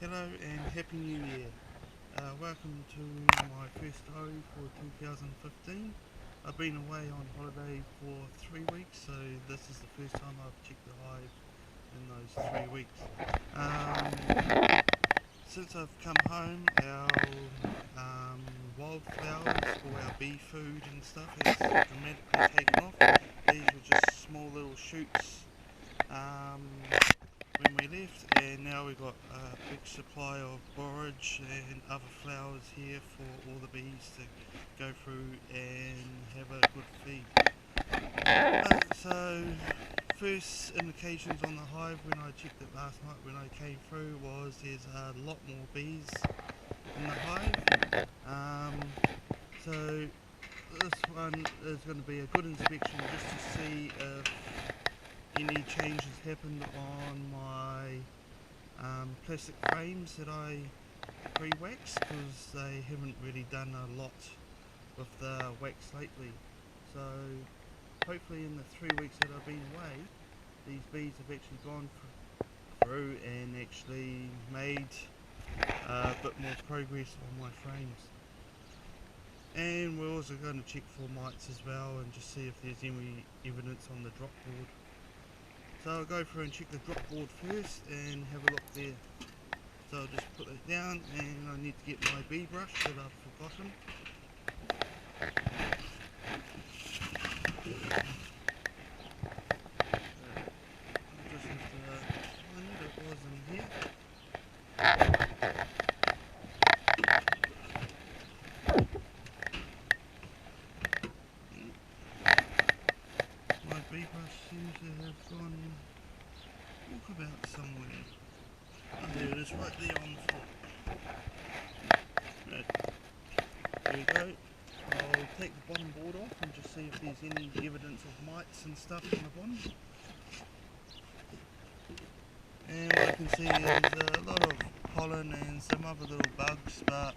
Hello and Happy New Year. Welcome to my first diary for 2015. I've been away on holiday for 3 weeks, so this is the first time I've checked the hive in those 3 weeks. Since I've come home, our wildflowers or our bee food and stuff has dramatically taken off. These were just small little shoots when we left, and now we've got a big supply of borage and other flowers here for all the bees to go through and have a good feed. So first indications on the hive when I checked it last night when I came through was there's a lot more bees in the hive. So this one is going to be a good inspection just to see if any changes happened on my plastic frames that I pre-waxed, because they haven't really done a lot with the wax lately. So hopefully in the 3 weeks that I've been away, these bees have actually gone through and actually made a bit more progress on my frames. And we're also going to check for mites as well and just see if there's any evidence on the drop board. So I'll go through and check the drop board first and have a look there. So I'll just put it down, and I need to get my bee brush that I've forgotten. I just have to find it, it was in here. My bee brush seems to have gone walkabout somewhere. Oh, there it is, right there on the floor. Right. There we go. I'll take the bottom board off and just see if there's any evidence of mites and stuff on the bottom. And what I can see is a lot of pollen and some other little bugs, but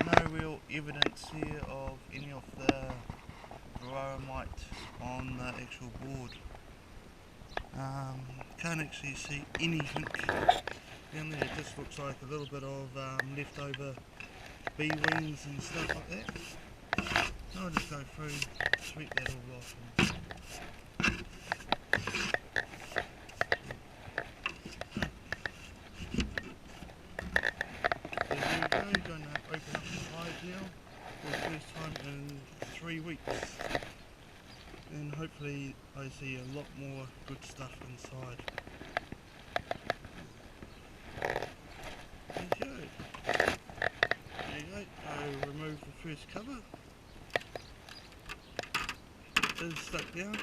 no real evidence here of any of the varroa mite on the actual board. Can't actually see anything down there. It just looks like a little bit of leftover bee wings and stuff like that. So I'll just go through, sweep that all off. There we go, going to open up the hive now for the first time in 3 weeks. And hopefully I see a lot more good stuff inside. There you go. So remove the first cover. It is stuck down.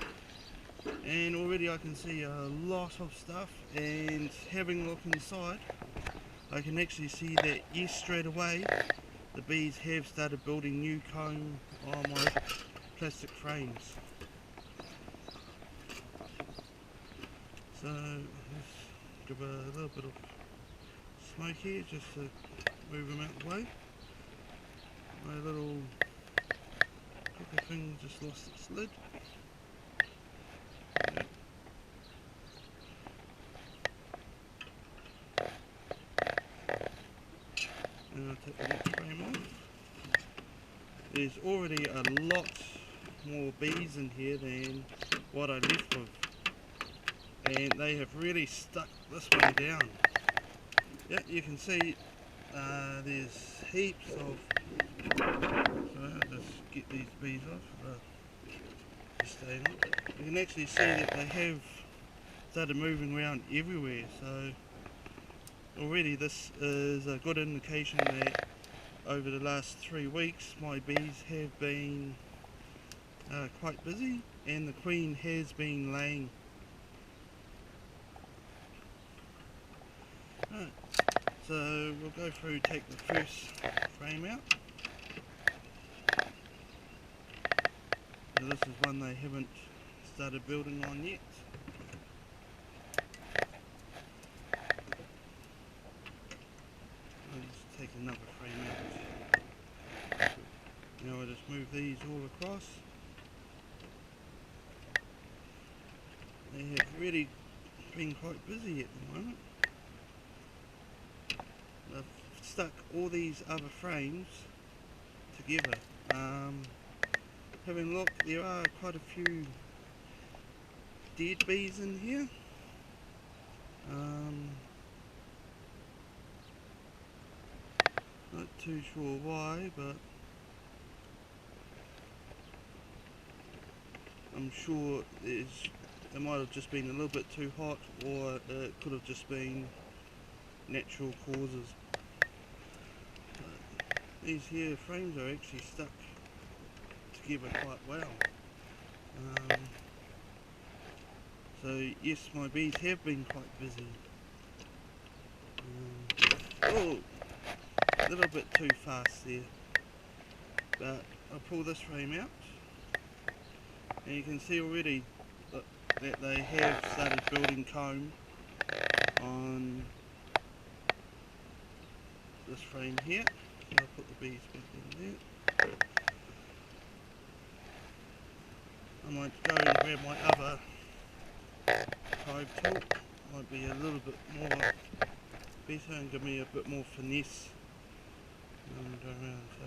And already I can see a lot of stuff, and having a look inside I can actually see that yes, straight away the bees have started building new comb on my plastic frames. So let's give a little bit of smoke here just to move them out of the way. My little cooker thing just lost its lid. Yep. And I'll take the next frame off. There's already a lot more bees in here than what I left with, and they have really stuck this one down. Yeah, you can see there's heaps of, so I'll just get these bees off, just staying on. You can actually see that they have started moving around everywhere, so already this is a good indication that over the last 3 weeks my bees have been quite busy, and the queen has been laying. Right. So we'll go through, take the first frame out. So this is one they haven't started building on yet. I'll just take another frame out. Now I'll just move these all across. They have really been quite busy at the moment. I've stuck all these other frames together. Having a look, there are quite a few dead bees in here. Not too sure why, but I'm sure it might have just been a little bit too hot, or it could have just been natural causes. But these here frames are actually stuck together quite well. So yes, my bees have been quite busy. Oh, a little bit too fast there. But I'll pull this frame out, and you can see already that they have started building comb on this frame here. So I'll put the bees back in there. I might go and grab my other hive tool. Might be a little bit more better and give me a bit more finesse and go around. So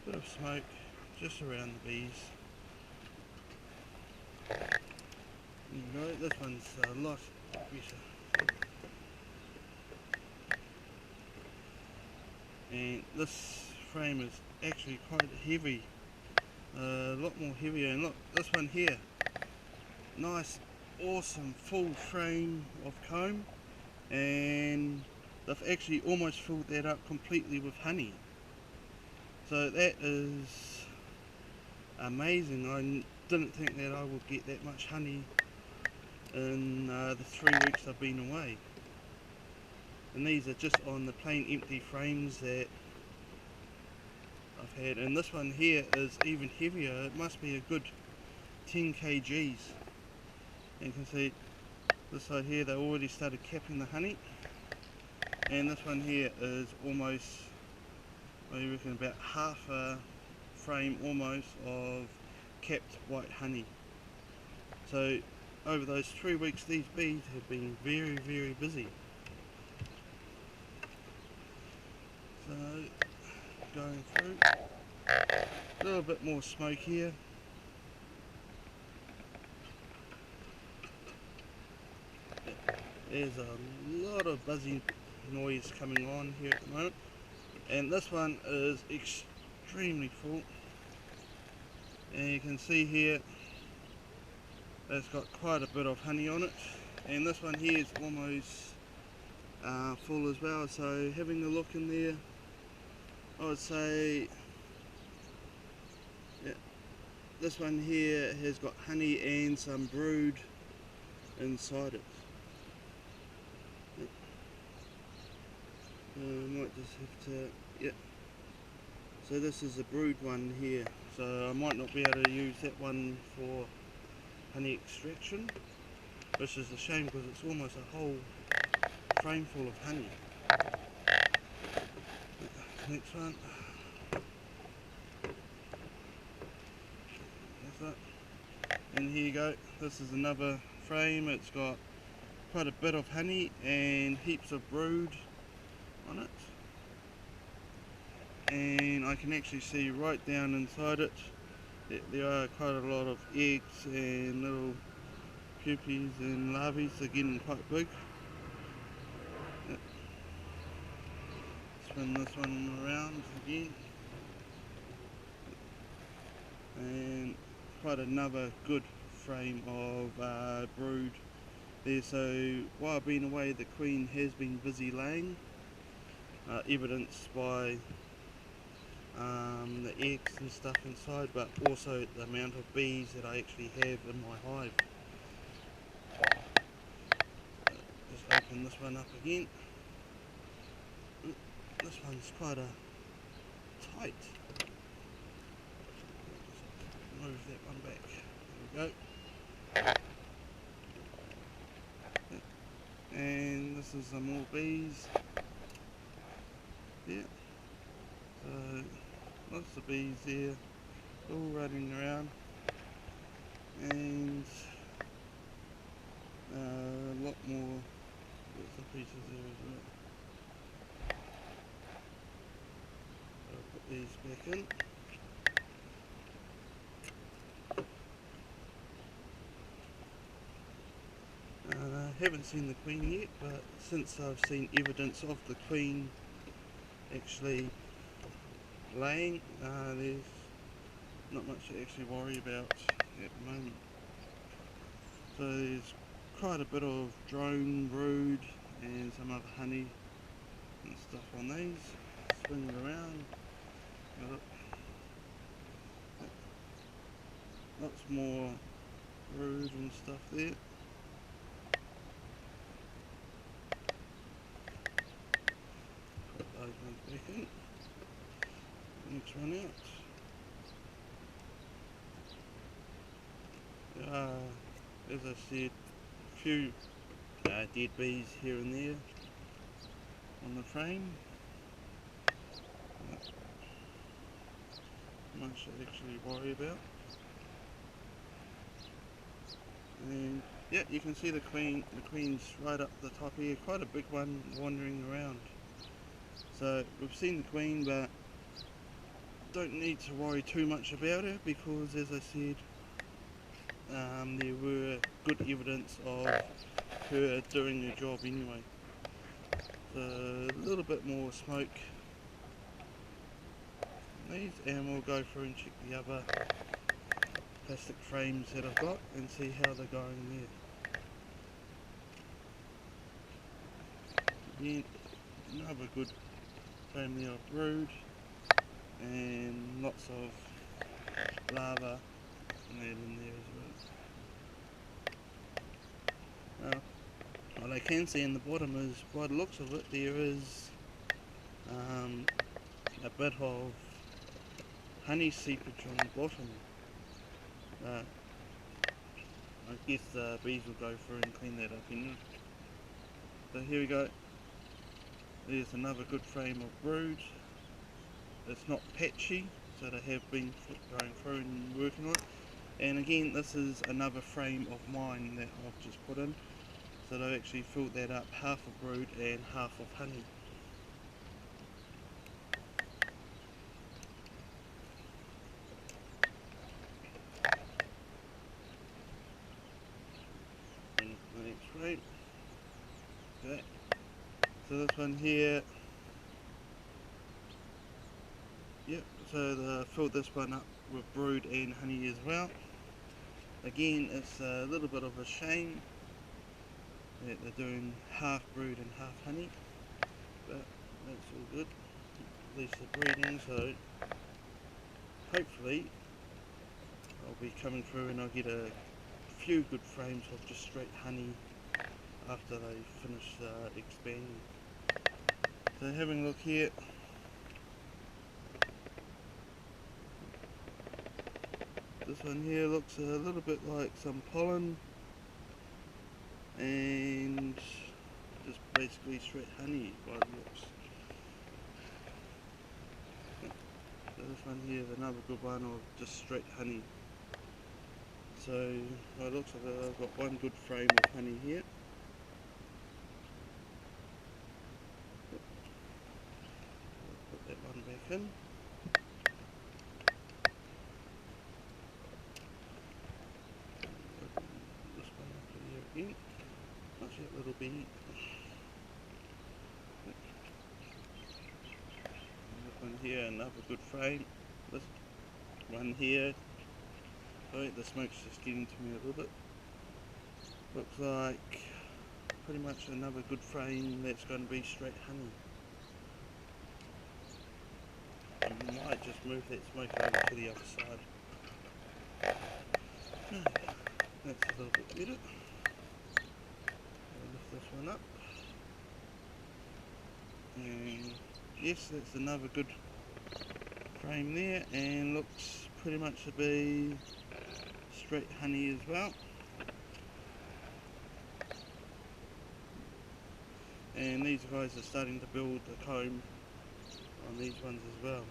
a bit of smoke just around the bees. You know, this one's a lot better. And this frame is actually quite heavy, a lot more heavier. And look, this one here, nice, awesome full frame of comb, and they've actually almost filled that up completely with honey. So that is amazing. I didn't think that I would get that much honey in the 3 weeks I've been away. And these are just on the plain empty frames that I've had. And this one here is even heavier. It must be a good 10 kgs. And you can see this side here, they already started capping the honey. And this one here is almost, I reckon, about half a frame almost of capped white honey. So over those 3 weeks, these bees have been very, very busy. So going through, a little bit more smoke here. There's a lot of buzzing noise coming on here at the moment, and this one is extremely full. And you can see here it's got quite a bit of honey on it, and this one here is almost full as well. So having a look in there, I would say this one here has got honey and some brood inside it. Might just have to, yeah. So this is a brood one here, so I might not be able to use that one for honey extraction, which is a shame because it's almost a whole frame full of honey. Next one. That's it. And here you go. This is another frame. It's got quite a bit of honey and heaps of brood on it. And I can actually see right down inside it that there are quite a lot of eggs and little pupae and larvae. They're getting quite big. Spin this one around again, and quite another good frame of brood there. So while I've been away, the queen has been busy laying, evidenced by the eggs and stuff inside, but also the amount of bees that I actually have in my hive. Just open this one up again. This one's quite a tight. Move that one back. There we go. And this is some more bees. Yeah. So lots of bees there, all running around, and a lot more bits and pieces there as well. these back in. Haven't seen the queen yet, but since I've seen evidence of the queen actually laying, there's not much to actually worry about at the moment. So there's quite a bit of drone brood and some other honey and stuff on these, swinging around. Look, lots more brood and stuff there. Put those ones back in. Next one out. As I said, a few dead bees here and there on the frame. Not much to actually worry about. And yeah, you can see the queen's right up the top here, quite a big one wandering around. So we've seen the queen, but don't need to worry too much about her, because as I said, there were good evidence of her doing her job anyway. So a little bit more smoke on these, and we'll go through and check the other plastic frames that I've got and see how they're going there. Again, another good frame there of brood and lots of larvae and that in there as well. What I can see in the bottom is, by the looks of it, there is a bit of honey seepage on the bottom. I guess the bees will go through and clean that up anyway. So here we go. There's another good frame of brood. It's not patchy, so they have been going through and working on it. And again, this is another frame of mine that I've just put in. So they've actually filled that up, half of brood and half of honey. And the next frame. Okay. So this one here, yep, so they filled this one up with brood and honey as well. Again, it's a little bit of a shame that they're doing half brood and half honey, but that's all good. At least they're breeding, so hopefully I'll be coming through and I'll get a few good frames of just straight honey after they finish expanding. So having a look here, this one here looks a little bit like some pollen and just basically straight honey by the looks. So this one here is another good one of just straight honey. So by the looks of it, I've got one good frame of honey here. Put that one back in. This one up here again. Watch that little bee. This one here, another good frame. This one here. Sorry, the smoke's just getting to me a little bit. Looks like pretty much another good frame that's going to be straight honey. I might just move that smoke over to the other side. That's a little bit better. I'll lift this one up. And yes, that's another good frame there, and looks pretty much to be straight honey as well. And these guys are starting to build the comb on these ones as well.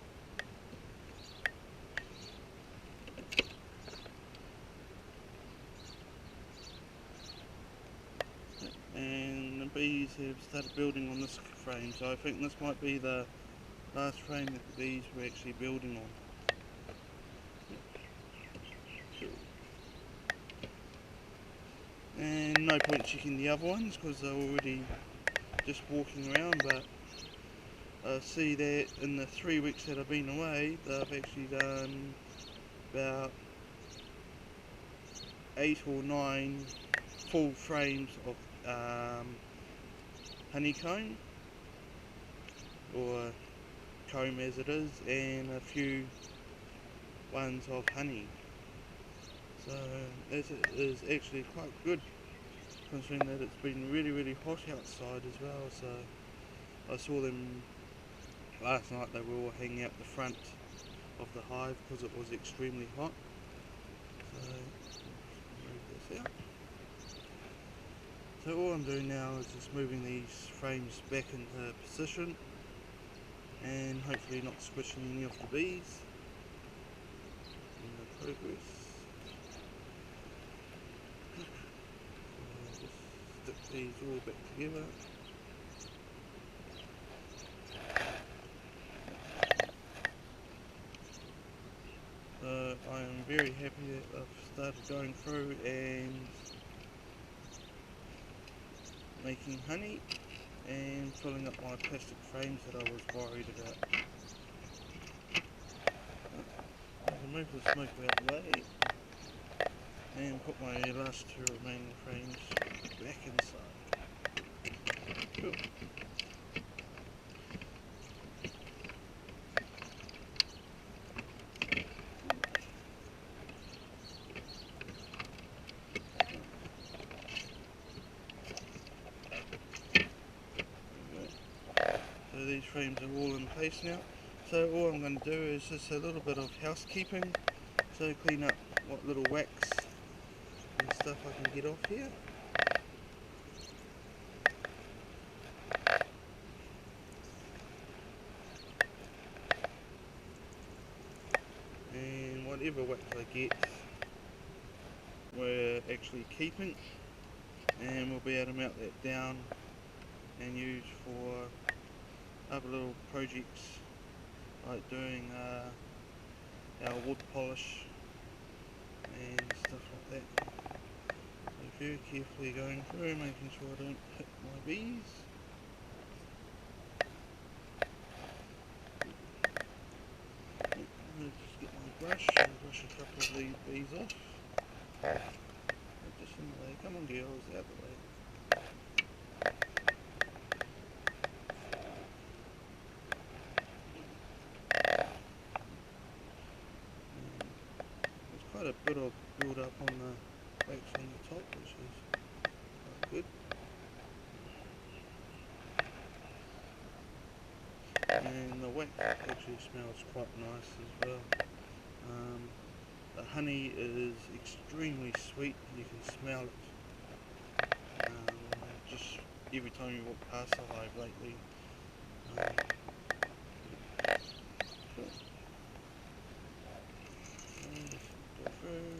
And the bees have started building on this frame, so I think this might be the last frame that the bees were actually building on. And no point checking the other ones because they're already just walking around, but I see that in the 3 weeks that I've been away, they've actually done about 8 or 9 full frames of honeycomb, or comb as it is, and a few ones of honey. So this is actually quite good, considering that it's been really hot outside as well. So I saw them last night, they were all hanging out the front of the hive because it was extremely hot. So move this out. So all I'm doing now is just moving these frames back into position and hopefully not squishing any of the bees in the progress. So just stick these all back together. So I am very happy that I've started going through and making honey and filling up my plastic frames that I was worried about. I'll move the smoke out of the way and put my last 2 remaining frames back inside. Cool. So these frames are all in place now. So all I'm going to do is just a little bit of housekeeping. So clean up what little wax and stuff I can get off here. And whatever wax I get, we're actually keeping, and we'll be able to melt that down and use for other little projects, like doing our wood polish and stuff like that. So very carefully going through, making sure I don't hit my bees. I'll just get my brush and brush a couple of these bees off. Just in the way, come on girls, out the way. There's quite a bit of build up on the wax on the top, which is quite good. And the wax actually smells quite nice as well. The honey is extremely sweet, you can smell it. Just every time you walk past the hive lately. Cool. And just go through.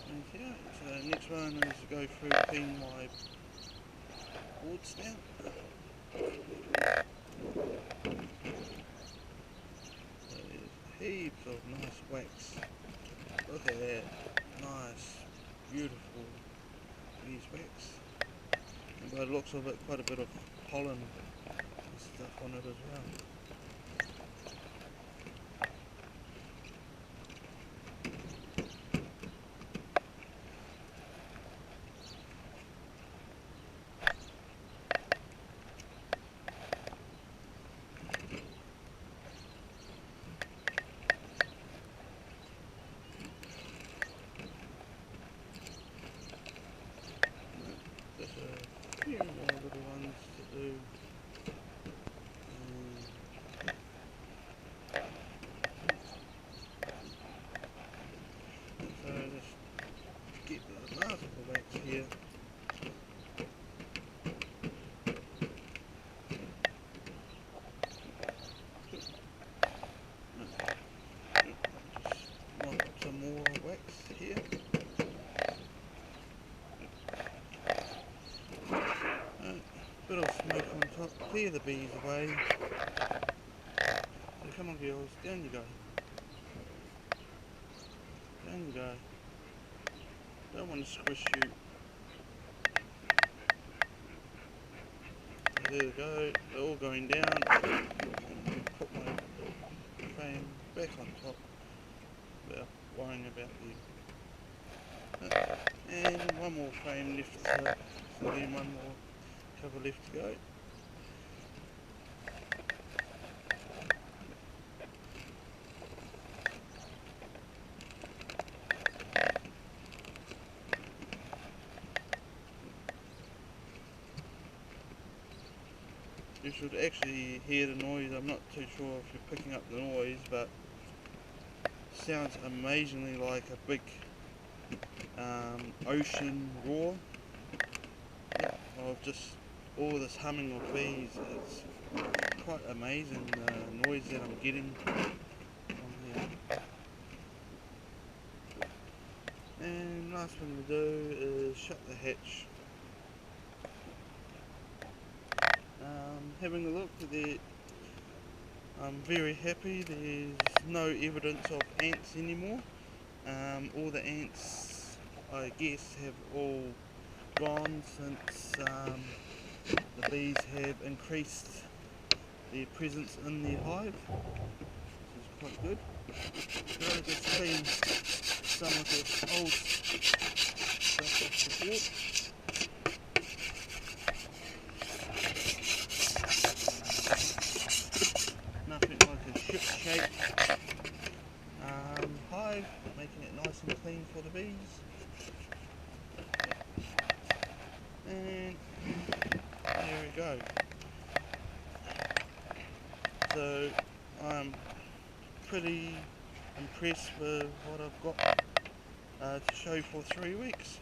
And yeah, so next one is to go through clean my boards now. So there's heaps of nice wax. Look at that, nice, beautiful beeswax. And by the looks of it, quite a bit of pollen and stuff on it as well. There's a few more little ones to do. Bit of smoke on top, clear the bees away. So come on girls, down you go. Down you go. Don't want to squish you. There we go, they're all going down. And put my frame back on top without worrying about them. And one more frame left, so then one more cover left to go. You should actually hear the noise. I'm not too sure if you're picking up the noise, but it sounds amazingly like a big ocean roar. Of just all this humming of bees. It's quite amazing the noise that I'm getting from here. And last thing to do is shut the hatch. Having a look there, I'm very happy. There's no evidence of ants anymore. All the ants, I guess, have all gone since the bees have increased their presence in the hive, which is quite good. So I just clean some of this old stuff off the board. Nothing like a ship-shaped hive, making it nice and clean for the bees. And there we go. So I'm pretty impressed with what I've got to show for 3 weeks.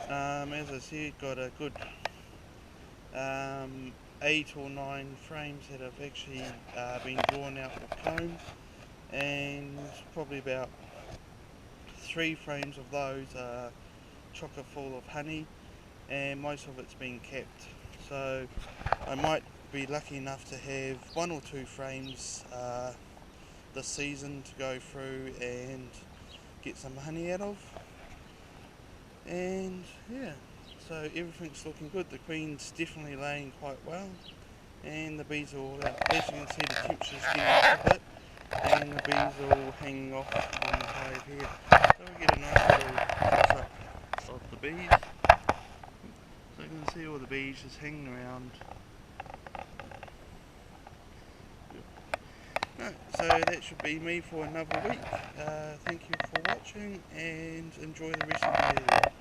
As I said, got a good 8 or 9 frames that have actually been drawn out with comb, and probably about 3 frames of those are chocker full of honey, and most of it's been capped. So I might be lucky enough to have 1 or 2 frames this season to go through and get some honey out of. And yeah, so everything's looking good. The queen's definitely laying quite well, and the bees are all out. As you can see, the temperature's getting up a bit, and the bees are all hanging off on the hive here. So we get a nice little close up of the bees. So you can see all the bees just hanging around. No, so that should be me for another week. Thank you for watching, and enjoy the rest of the day.